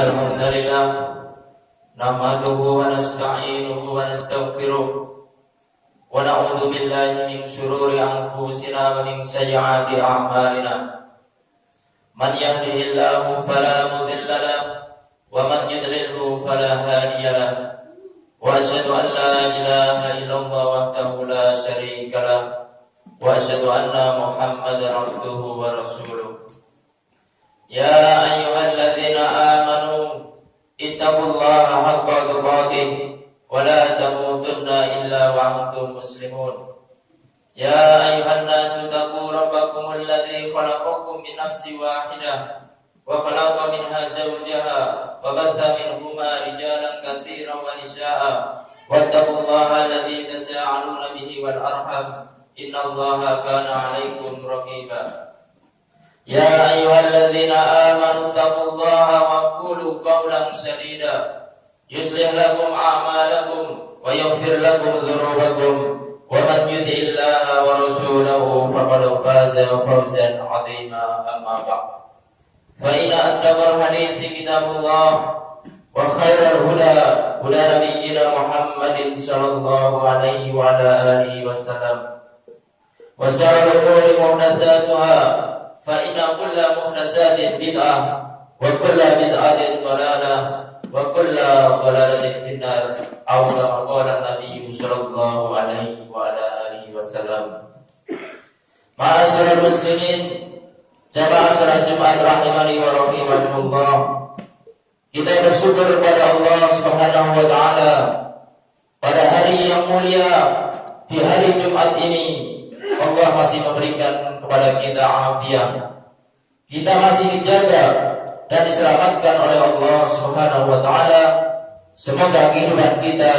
الحمد لله نحمده ونستعينه ونستغفره ونعوذ بالله من شرور أنفسنا ومن سيئات أعمالنا من يهده الله فلا مضل له ومن يضلله فلا هادي له وأشهد أن لا إله إلا الله وحده لا شريك له وأشهد أن محمدا عبده ورسوله يا أيها الذين آمنوا اتقوا الله حق تقاته ولا تموتن إلا وأنتم مسلمون يا أيها الناس اتقوا ربكم الذي خلقكم من نفس واحدة وخلق منها زوجها وبث منهما رجالا كثيرا ونساء واتقوا الله الذي تساءلون به والأرحم إن الله كان عليكم رقيبا يا أيها الذين آمنوا اتقوا الله وقولوا قولا سديدا يصلح لكم أعمالكم ويغفر لكم ذنوبكم ومن يطع الله ورسوله فقد فاز فوزا عظيما أما بعد فإن أصدق الحديث كتاب الله وخير الهدى هدى نبينا محمد صلى الله عليه وعلى آله وسلم وشر الأمور محدثاتها فإن كل محدثات بدعة وكل بدعة ضلالة وكل ضلالة في النار أو كما قال النبي صلى الله عليه وعلى آله وسلم. Ma'asyiral muslimin, jamaah salat Jumat rahimani wa rahimakumullah. Kita bersyukur kepada Allah Subhanahu wa taala pada hari yang mulia, di hari Jumat ini Allah masih memberikan kepada kita afiat. Kita masih dijaga dan diselamatkan oleh Allah Subhanahu wa taala. Semoga kehidupan kita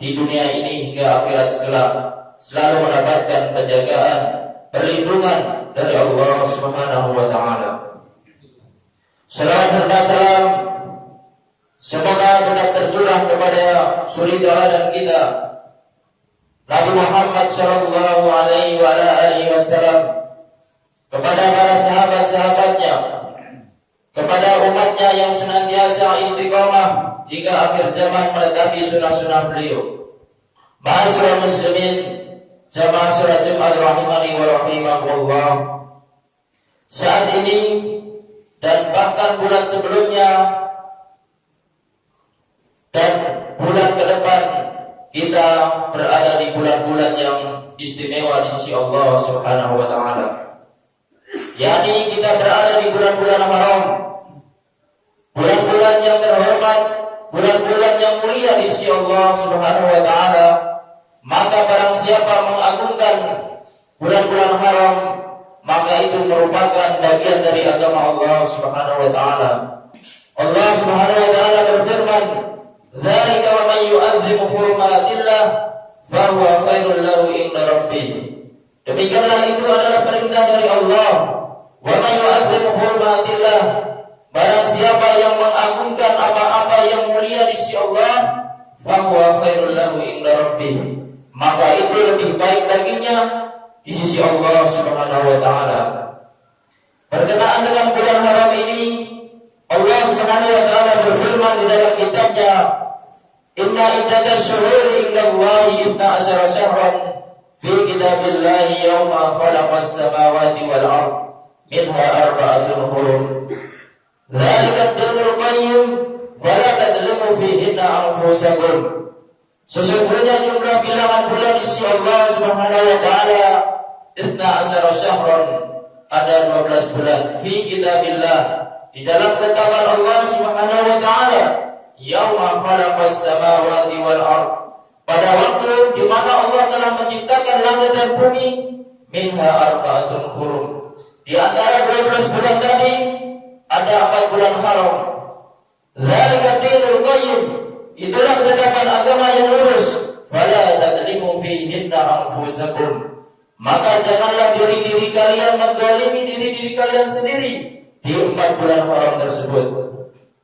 di dunia ini hingga akhirat kelak selalu mendapatkan penjagaan, perlindungan dari Allah Subhanahu wa taala. Salawat serta salam semoga tetap tercurah kepada suri tauladan kita Nabi Muhammad sallallahu alaihi wa alihi wasallam, kepada para sahabat-sahabatnya, kepada umatnya yang senantiasa istiqamah hingga akhir zaman menetapi sunnah-sunnah beliau. Ma'asyiral muslimin, jamaah salat Jumat rahimani wa rahimakumullah. Saat ini dan bahkan bulan sebelumnya dan bulan ke depan, kita berada di bulan-bulan yang istimewa di sisi Allah Subhanahu wa taala. yakni kita berada di bulan-bulan haram, bulan-bulan yang terhormat, bulan-bulan yang mulia di sisi Allah Subhanahu wa taala. Maka barang siapa mengagungkan bulan-bulan haram, maka itu merupakan bagian dari agama Allah Subhanahu wa taala. Allah Subhanahu wa taala berfirman, "Dzalika wa may yu'azzim hurumatillah fa huwa khairul lahu inda rabbih." Demikianlah itu adalah perintah dari Allah. Wa may yu'azzim hurumatillah, barang siapa yang mengagungkan apa-apa yang mulia di sisi Allah, fa huwa khairul lahu inda rabbih, maka itu lebih baik baginya di sisi Allah Subhanahu wa taala. Berkenaan dengan bulan haram ini, Allah Subhanahu wa taala berfirman di dalam kitabnya, "Inna iddatas syuhuri indallahi 12 syahran fi kitabillahi yawma khalaqas samawati wal ard minha arba'atun hurum. Dzalika ad-dinul qayyim fala tadlimu fihinna anfusakum." Sesungguhnya jumlah bilangan bulan di sisi Allah Subhanahu wa taala 12 syahran, ada 12 bulan, fi kitabillah, di dalam ketetapan Allah Subhanahu wa taala, yauma khalaqas samawati wal ard, pada waktu di mana Allah telah menciptakan langit dan bumi, minha arba'atun hurum, di antara 12 bulan tadi ada 4 bulan haram. Dzalika dinul qayyim, itulah ketetapan agama yang lurus. Fala tadlimu fihinna anfusakum, maka janganlah diri-diri kalian menzalimi diri-diri kalian sendiri di 4 bulan haram tersebut.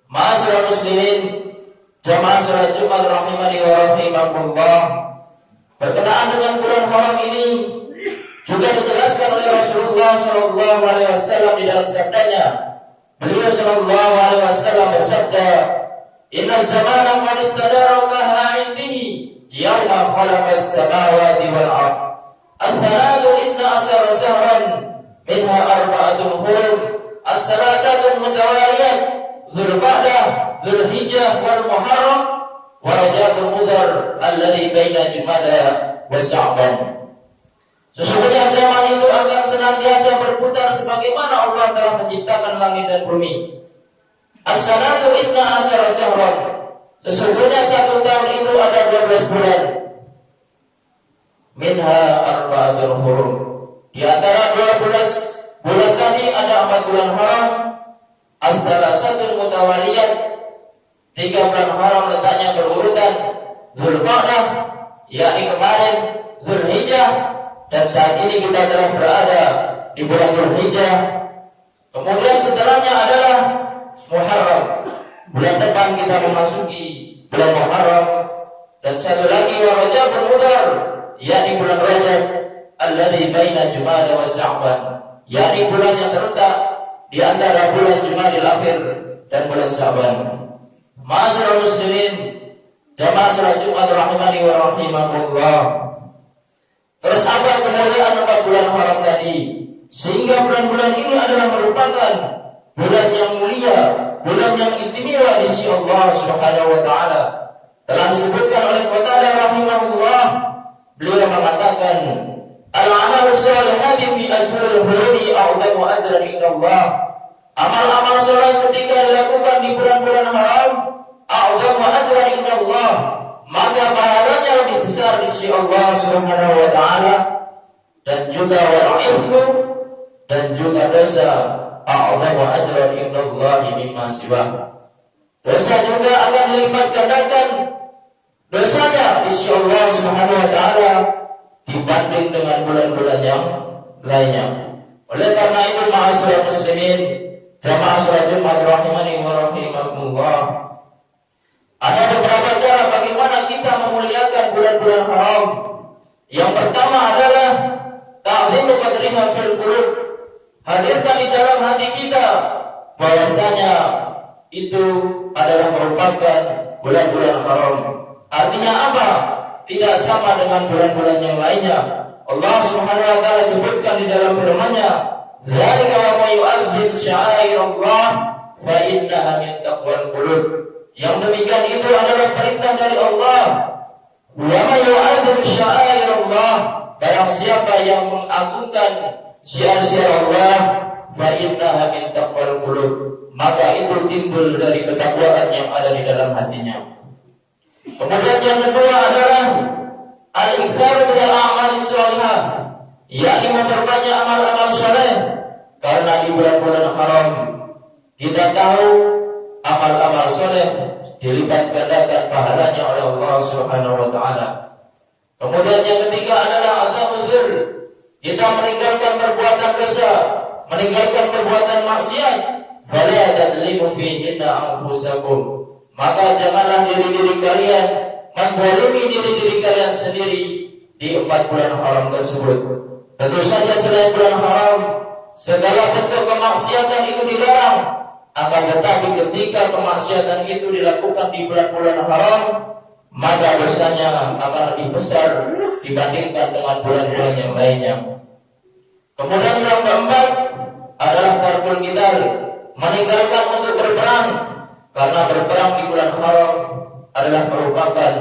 Ma'asyiral muslimin, jamaah salat Jumat rahimani wa rahimakumullah. Berkenaan dengan bulan haram ini juga dijelaskan oleh Rasulullah sallallahu alaihi wasallam di dalam sabdanya, Beliau sallallahu alaihi wasallam bersabda, "Inna zamana qad istadara ka ha'indihi yawma khalaqas samawati wal ard. Al-thanadu isna asara sahran minha arba'atun hurum, as-salasatun mutawaliyat, Dzulqa'dah, Dzulhijjah wal Muharram, wa Rajabul Mudhar alladzi baina Jumada wa Sya'ban." Sesungguhnya zaman itu akan senantiasa berputar sebagaimana Allah telah menciptakan langit dan bumi. As-sanatu isna asyara syahran. Sesungguhnya satu tahun itu ada 12 bulan. Minha arba'atul hurum. Di antara 12 bulan tadi ada 4 bulan haram. As-salasatul mutawaliyat. 3 bulan haram letaknya berurutan. Dzulqa'dah, yakni kemarin, Dzulhijjah, dan saat ini kita telah berada di bulan Dzulhijjah. Kemudian setelahnya adalah Muharram. Bulan depan kita memasuki bulan Muharram. Dan satu lagi wa Rajabul Mudhar, yakni bulan Rajab, alladzi baina Jumada wa Sya'ban, yakni bulan yang terletak di antara bulan Jumadil Akhir dan bulan Sya'ban. Ma'asyiral muslimin, jamaah salat Jumat rahimani wa rahimakumullah. Terus apa kemuliaan 4 bulan haram tadi? Sehingga bulan-bulan ini adalah merupakan bulan yang mulia, bulan yang istimewa di sisi Allah Subhanahu wa taala. Telah disebutkan oleh Qatadah rahimahullah, beliau mengatakan, "Al-amalu shalihati fi ashhuril hurumi a'dhamu ajran indallah." Amal-amal saleh ketika dilakukan di bulan-bulan haram, a'dhamu ajran indallah, maka pahalanya lebih besar di sisi Allah Subhanahu wa taala. Dan juga wal ithmu, dan juga dosa, a'dhamu ajran indallahi mimma siwa. Dosa juga akan dilipat gandakan dosanya di sisi Allah Subhanahu wa taala dibanding dengan bulan-bulan yang lainnya. Oleh karena itu, ma'asyiral muslimin, jamaah salat Jumat rahimani wa rahimakumullah, ada beberapa cara bagaimana kita memuliakan bulan-bulan haram. Yang pertama adalah ta'zimu qadriha fil qulub. Hadirkan di dalam hati kita bahwasanya itu adalah merupakan bulan-bulan haram. Artinya apa? Tidak sama dengan bulan-bulan yang lainnya. Allah Subhanahu wa taala sebutkan di dalam firman-Nya, "Dzalika wa may yu'azzim sya'airallah fa innaha min taqwal qulub." Yang demikian itu adalah perintah dari Allah. Wa may yu'azzim sya'airallah, barang siapa yang mengagungkan syiar-syiar Allah, fa innaha min taqwal qulub, maka itu timbul dari ketakwaan yang ada di dalam hatinya. Kemudian yang kedua adalah al-iktsar minal a'mali shalihah, yakni memperbanyak amal-amal saleh. Karena di bulan-bulan haram kita tahu amal-amal saleh dilipat gandakan pahalanya oleh Allah Subhanahu wa taala. Kemudian yang ketiga adalah adzamul, kita meninggalkan perbuatan dosa, meninggalkan perbuatan maksiat. Fala tadlimu fihinna anfusakum, maka janganlah diri-diri kalian menzalimi diri-diri kalian sendiri di 4 bulan haram tersebut. Tentu saja selain bulan haram, segala bentuk kemaksiatan itu dilarang. Akan tetapi ketika kemaksiatan itu dilakukan di bulan-bulan haram, maka dosanya akan lebih besar dibandingkan dengan bulan-bulan yang lainnya. Kemudian yang keempat adalah tarkul qital, meninggalkan untuk berperang, karena berperang di bulan haram adalah merupakan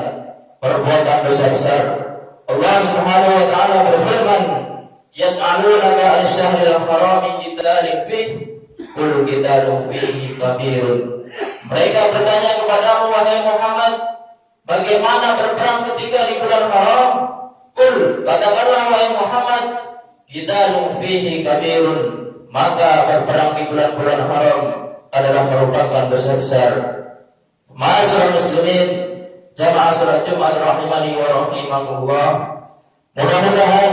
perbuatan dosa besar. Allah Subhanahu wa taala berfirman, "Yas'alunaka 'anil-syahril harami qitalin fihi, qul qitalun fihi kabirun." Mereka bertanya kepadamu wahai Muhammad, bagaimana berperang ketika di bulan haram? Qul, katakanlah wahai Muhammad, qitalun fihi kabirun, maka berperang di bulan-bulan haram adalah merupakan dosa besar. Ma'asyiral muslimin, jamaah salat Jumat rahimani wa rahimakumullah, mudah-mudahan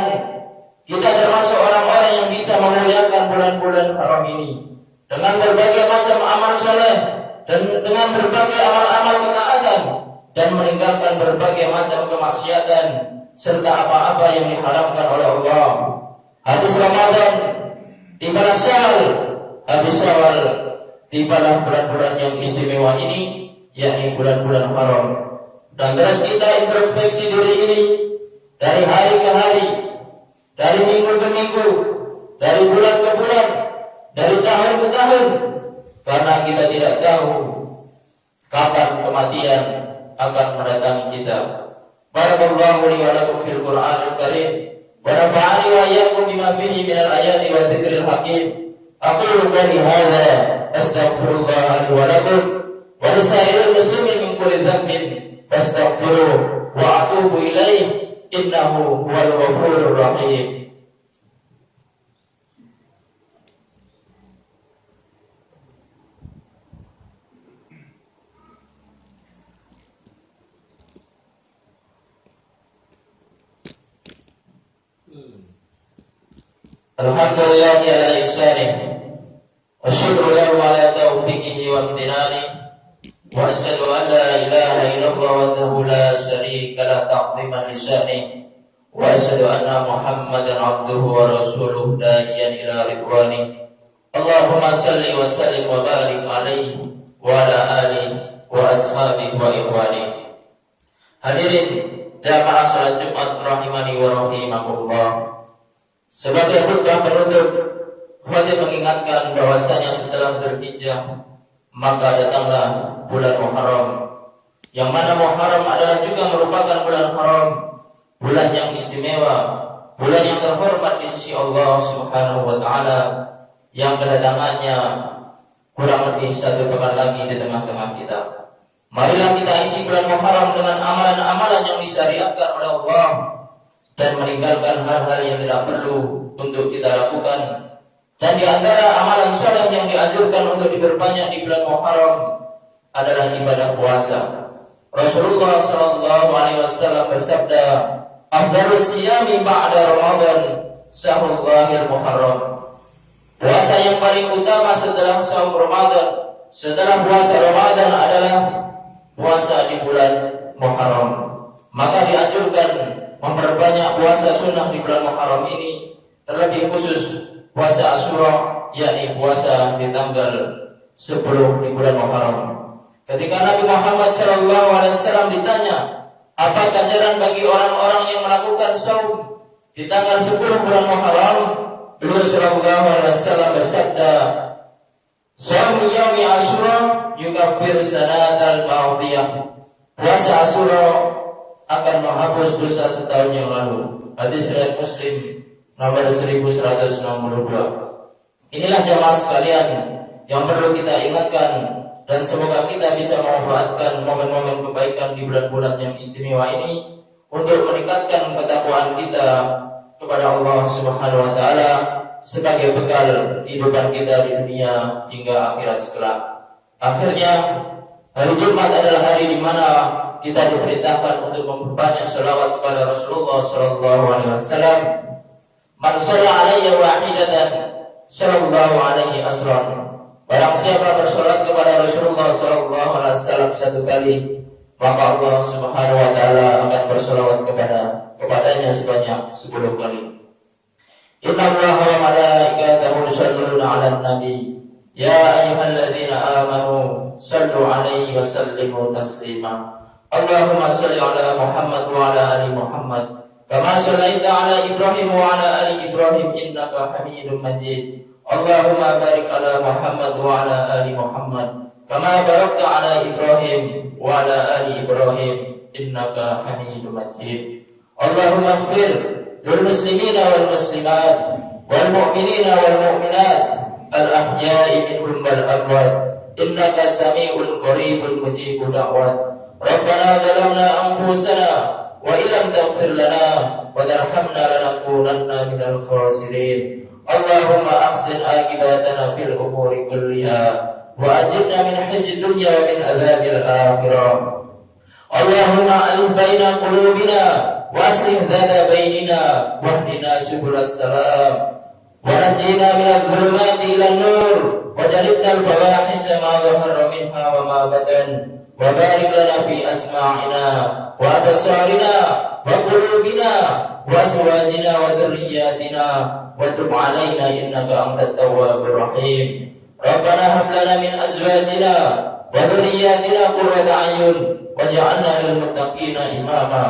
kita termasuk orang-orang yang bisa memuliakan bulan-bulan haram ini dengan berbagai macam amal soleh dan dengan berbagai amal-amal ketaatan, dan meninggalkan berbagai macam kemaksiatan serta apa-apa yang diharamkan oleh Allah. Habis Ramadan, tiba Syawal, habis Syawal tibalah bulan-bulan yang istimewa ini, yakni bulan-bulan haram. Dan terus kita introspeksi diri ini dari hari ke hari, dari minggu ke minggu, dari bulan ke bulan, dari tahun ke tahun, karena kita tidak tahu kapan kematian akan mendatangi kita. Barakallahu li wa lakum fil Qur'anil Karim wa nafa'ani wa iyyakum bima fihi minal ayati wa dzikril hakim. Aqulu qawli hadza astaghfirullah li wa lakum wa li sa'iril muslimin min kulli dhanbin fastaghfiruhu wa atubu ilaihi innahu huwal ghafurur rahim. Alhamdulillah ala ihsanih wa syukru lahu ala taufiqihi wa imtinani wa asyhadu an la ilaha illallah wahdahu la syarika la ta'ziman lisani wa asyhadu anna Muhammadan abduhu wa rasuluhu da'iyan ila ridwani. Allahumma salli wa sallim wa barik alaihi wa ala alihi wa ashabihi wa ikhwani. Hadirin jamaah salat Jumat rahimani wa rahimakumullah. Sebagai khutbah penutup, khatib mengingatkan bahwasanya setelah Dzulhijjah maka datanglah bulan Muharram, yang mana Muharram adalah juga merupakan bulan haram, bulan yang istimewa, bulan yang terhormat di sisi Allah Subhanahu wa taala, yang kedatangannya kurang lebih 1 pekan lagi di tengah-tengah kita. Marilah kita isi bulan Muharram dengan amalan-amalan yang disyariatkan oleh Allah dan meninggalkan hal-hal yang tidak perlu untuk kita lakukan. Dan di antara amalan saleh yang dianjurkan untuk diperbanyak di bulan Muharram adalah ibadah puasa. Rasulullah sallallahu alaihi wasallam bersabda, "Afdhalus siyami ba'da Ramadan syahrul Muharram." Puasa yang paling utama setelah saum Ramadan, setelah puasa Ramadan adalah puasa di bulan Muharram. Maka dianjurkan memperbanyak puasa sunnah di bulan Muharram ini, terlebih khusus puasa Asyura, yakni puasa di tanggal 10 di bulan Muharram. Ketika Nabi Muhammad SAW ditanya, apa ganjaran bagi orang-orang yang melakukan saum di tanggal 10 bulan Muharram, beliau SAW bersabda, "Shaum yaumi Asyura yukaffir sanatal madiyah." Puasa Asyura akan menghapus dosa setahun yang lalu. Hadis riwayat Muslim nomor 1162. Inilah jamaah sekalian yang perlu kita ingatkan, dan semoga kita bisa memanfaatkan momen-momen kebaikan di bulan-bulan yang istimewa ini untuk meningkatkan ketakwaan kita kepada Allah Subhanahu wa taala sebagai bekal kehidupan kita di dunia hingga akhirat kelak. Akhirnya, hari Jumat adalah hari di mana kita diperintahkan untuk memperbanyak selawat kepada Rasulullah sallallahu alaihi wasallam. Man shalla alayya wahidatan sallallahu alaihi asran. Barang siapa bersolat kepada Rasulullah sallallahu alaihi wasallam 1 kali, maka Allah Subhanahu wa taala akan berselawat kepadanya sebanyak 10 kali. Inna Allaha wa malaikatahu yusholluna 'alan nabi. Ya ayyuhalladzina amanu shallu 'alaihi wa sallimu taslima. Allahumma shalli ala Muhammad wa ala ali Muhammad kama shallaita ala Ibrahim wa ala ali Ibrahim innaka Hamidum Majid. Allahumma barik ala Muhammad wa ala ali Muhammad kama barakta ala Ibrahim wa ala ali Ibrahim innaka Hamidum Majid. Allahumma ighfir lil muslimina wal muslimat wal mu'minina wal mu'minat al ahya'i minhum wal amwat innaka sami'un qaribun mujibud da'wat. Rabbana zalamna anfusana wa illam taghfir lana wa tarhamna lanakunanna minal khasirin. Allahumma ahsin aqibatana fil umuri kulliha wa ajirna min khizyi dunya wa min adzabil akhirah. Allahumma alif baina qulubina wa aslih dhata bainina wahdina subulas salam wa najina minadh dhulumati ilan nur wa jalibna al-fawahisha ma dhahara minha wa ma batan. Wa barik lana fi asma'ina wa absarina wa qulubina wa azwajina wa dhurriyyatina wa tub 'alaina innaka antat tawwabur rahim. ربنا هب لنا من أزواجنا وذرياتنا قرة أعين واجعلنا للمتقين إماما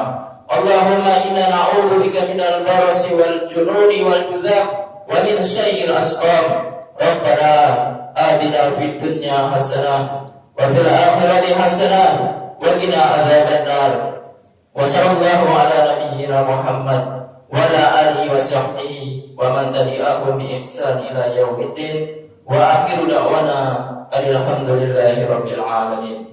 اللهم إنا نعوذ بك من البرص والجنون والجذام ومن شر الأسقام ربنا آتنا في الدنيا حسنة وفي الآخرة حسنة وقنا عذاب النار وصلى الله على نبينا محمد وعلى آله وصحبه ومن تبعهم بإحسان إلى يوم الدين وآخر دعوانا الحمد لله رب العالمين.